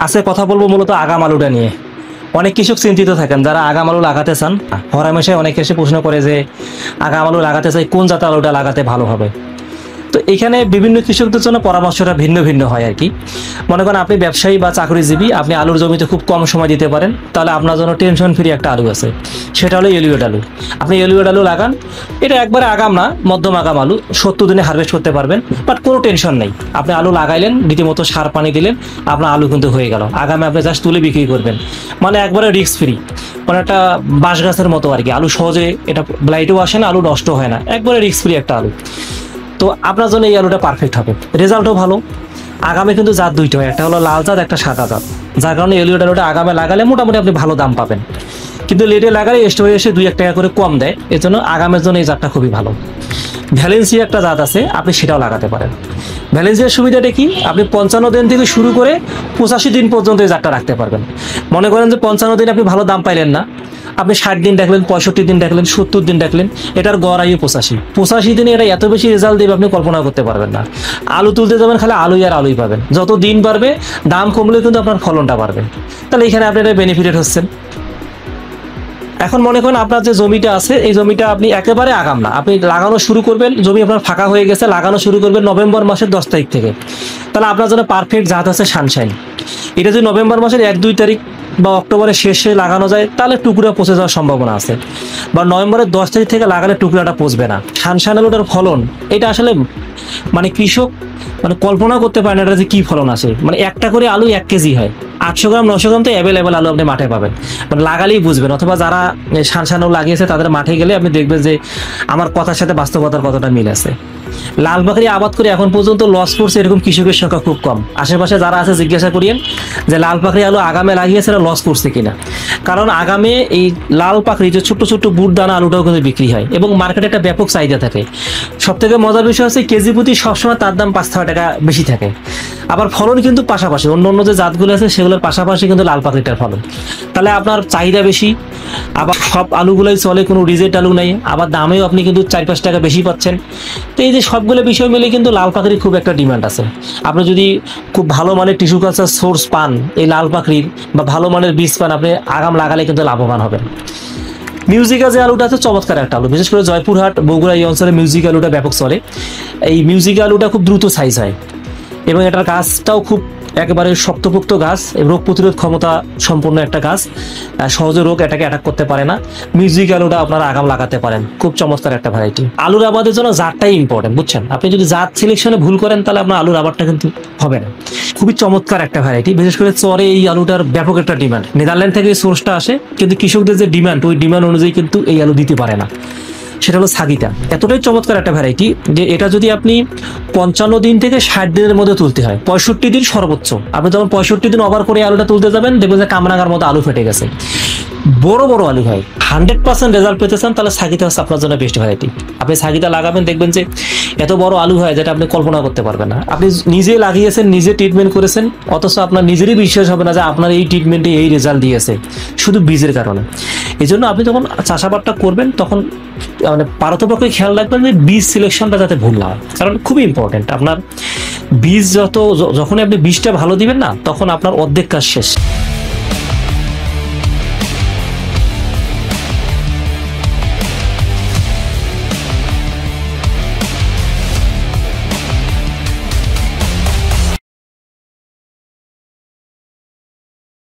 আজকে কথা বলবো মূলত আগাম আলুটা নিয়ে। অনেক কৃষক চিন্তিত থাকেন যারা আগাম আলু লাগাতে চান। হরহামেশাই অনেকে এসে প্রশ্ন করে যে আগাম আলু লাগাতে চাই, কোন জাতের আলুটা লাগাতে ভালো হবে। তো এখানে বিভিন্ন কৃষকদের জন্য পরামর্শটা ভিন্ন ভিন্ন হয় আর কি। মনে করেন আপনি ব্যবসায়ী বা চাকরিজীবী, আপনি আলুর জমিতে খুব কম সময় দিতে পারেন, তাহলে আপনার জন্য টেনশন ফ্রি একটা আলু আছে, সেটা হলো এলিওড আলু। আপনি এলিওড আলু লাগান, এটা একবারে আগাম না, মধ্যম আগাম আলু, 70 দিনে হারভেস্ট করতে পারবেন, বাট কোনো টেনশন নেই। আপনি আলু লাগাইলেন, রীতিমতো সার পানি দিলেন, আপনার আলু কিন্তু হয়ে গেল। আগামে আপনি জাস্ট তুলে বিক্রি করবেন, মানে একবারে রিস্ক ফ্রি, মানে একটা বাঁশ গাছের মতো আর কি। আলু সহজে, এটা ব্লাইটও আসে না, আলু নষ্ট হয় না, একবারে রিস্ক ফ্রি একটা আলু। তো আপনার জন্য এই আলুটা পারফেক্ট হবে, রেজাল্টও ভালো। আগামে কিন্তু জাত দুইটা হয়, একটা হলো লাল জাত, একটা সাদা জাত, যার কারণে এলিওড আলুটা আগামে লাগালে মোটামুটি আপনি ভালো দাম পাবেন, কিন্তু লেটে লাগালে স্টোরে এসে 2-1 টাকা করে কম দেয়। এর জন্য আগামের জন্য এই জাতটা খুবই ভালো। ভ্যালেন্সিয়া একটা জাত আছে, আপনি সেটাও লাগাতে পারেন। ভ্যালেন্সিয়ার সুবিধাটা কি, আপনি 55 দিন থেকে শুরু করে 85 দিন পর্যন্ত এই জাতটা রাখতে পারবেন। মনে করেন যে 55 দিন আপনি ভালো দাম পাইলেন না, আপনি 60 দিন রাখলেন, 65 দিন রাখলেন, 70 দিন রাখলেন, এটার গড় আয়ু 85 দিনে এটা এত বেশি রেজাল্ট দেবে আপনি কল্পনা করতে পারবেন না। আলু তুলতে যাবেন, খালি আলুই আর আলুই পাবেন। যত দিন বাড়বে, দাম কমলে কিন্তু আপনার ফলনটা বাড়বে। তাহলে এখানে আপনি এটা বেনিফিটেড হচ্ছেন। এখন মনে করেন আপনার যে জমিটা আছে, এই জমিটা আপনি একেবারে আগাম না, আপনি লাগানো শুরু করবেন, জমি আপনার ফাঁকা হয়ে গেছে, লাগানো শুরু করবেন নভেম্বর মাসের 10 তারিখ থেকে, তাহলে আপনার জন্য পারফেক্ট জাত আছে সানশাইন। এটা যদি নভেম্বর মাসের 1-2 তারিখ বা অক্টোবরের শেষে লাগানো যায়, তাহলে টুকরা পচে যাওয়ার সম্ভাবনা আছে। বা নভেম্বরের 10 তারিখ থেকে লাগালে টুকরাটা পচবে না। সানশাইন আলুটার ফলন, এটা আসলে মানে কৃষক মানে কল্পনা করতে পারে না এটা যে কি ফলন আছে। মানে একটা করে আলু 1 কেজি হয়, 800 গ্রাম 900 গ্রাম তো অ্যাভেলেবেল আলু আপনি মাঠে পাবেন, মানে লাগালেই বুঝবেন। অথবা যারা সানশাইন আলু লাগিয়েছে তাদের মাঠে গেলে আপনি দেখবেন যে আমার কথার সাথে বাস্তবতার কতটা মিল আছে। লাল পাখরি আবাদ করে এখন পর্যন্ত লস করছে এরকম কৃষকের সংখ্যা খুব কম। আশেপাশে যারা আছে জিজ্ঞাসা করিয়েন যে লাল পাখরি আলু আগামে লাগিয়েছে লস করছে কিনা। কারণ আগামে এই লাল পাখরি যে ছোট্ট ছোট্ট বুট দানা আলুটাও কিন্তু বিক্রি হয় এবং মার্কেটে একটা ব্যাপক চাহিদা থাকে। সব থেকে মজার বিষয় হচ্ছে কেজি প্রতি সবসময় তার দাম 5-6 টাকা বেশি থাকে। আবার ফলন কিন্তু পাশাপাশি অন্য অন্য যে জাতগুলো আছে সেগুলোর পাশাপাশি কিন্তু লাল পাখরিটার ফলন। তাহলে আপনার চাহিদা বেশি, আবার সব আলুগুলোই চলে, কোনো রিজেক্ট আলু নেই, আবার দামেও আপনি কিন্তু 4-5 টাকা বেশি পাচ্ছেন। তো এই যে সবগুলো বিষয় মিলে কিন্তু লাল পাখরির খুব একটা ডিমান্ড আছে। আপনি যদি খুব ভালো মানের টিস্যু কালচার সোর্স পান এই লাল পাখরির, বা ভালো মানের বীজ পান, আপনি আগাম লাগালে কিন্তু লাভবান হবেন। মিউজিকা যে আলুটা আছে চমৎকার একটা আলু, বিশেষ করে জয়পুরহাট, বগুড়া এই অঞ্চলে মিউজিক আলুটা ব্যাপক চলে। এই মিউজিক আলুটা খুব দ্রুত সাইজ হয় এবং এটার গাছটাও খুব একেবারে শক্তপোক্ত গাছ, রোগ প্রতিরোধ ক্ষমতা সম্পন্ন একটা গাছ, সহজে রোগ এটাকে অ্যাটাক করতে পারে না। মিউজিক আলুটা আপনারা আগাম লাগাতে পারেন, খুব চমৎকার একটা ভ্যারাইটি। আলুর আবাদের জন্য জাতটাই ইম্পর্টেন্ট, বুঝছেন। আপনি যদি জাত সিলেকশনে ভুল করেন তাহলে আপনার আলুর আবাদটা কিন্তু হবে না। খুবই চমৎকার একটা ভ্যারাইটি, বিশেষ করে চরে এই আলুটার ব্যাপক একটা ডিমান্ড। নেদারল্যান্ড থেকে এই সোর্সটা আসে, কিন্তু কৃষকদের যে ডিমান্ড, ওই ডিমান্ড অনুযায়ী কিন্তু এই আলু দিতে পারে না। সেটা হলো সাগিতা। এতটাই চমৎকার একটা ভ্যারাইটি যে এটা যদি আপনি 55 দিন থেকে 60 দিনের মধ্যে তুলতে হয়, 65 দিন সর্বোচ্চ। আপনি যখন 65 দিন ওভার করে আলুটা তুলতে যাবেন, দেখবেন যে কামরাঙার মতো আলু ফেটে গেছে, বড় বড় আলু হয়। 100% রেজাল্ট পেতে চান তাহলে সাগিতা হচ্ছে আপনার জন্য বেস্ট ভ্যারাইটি। আপনি সাগিতা লাগাবেন, দেখবেন যে এত বড় আলু হয় যেটা আপনি কল্পনা করতে পারবেন না। আপনি নিজে লাগিয়েছেন, নিজে ট্রিটমেন্ট করেছেন, অথচ আপনার নিজেরই বিশ্বাস হবে না যে আপনার এই ট্রিটমেন্টে এই রেজাল্ট দিয়েছে, শুধু বীজের কারণে। এই জন্য আপনি যখন চাষাবাদটা করবেন তখন মানে পারতপক্ষে খেয়াল রাখবেন যে বীজ সিলেকশনটা যাতে ভুল না হয়, কারণ খুবই ইম্পর্টেন্ট। আপনার বীজ যখনই আপনি বীজটা ভালো দিবেন না, তখন আপনার অর্ধেক কাজ শেষ।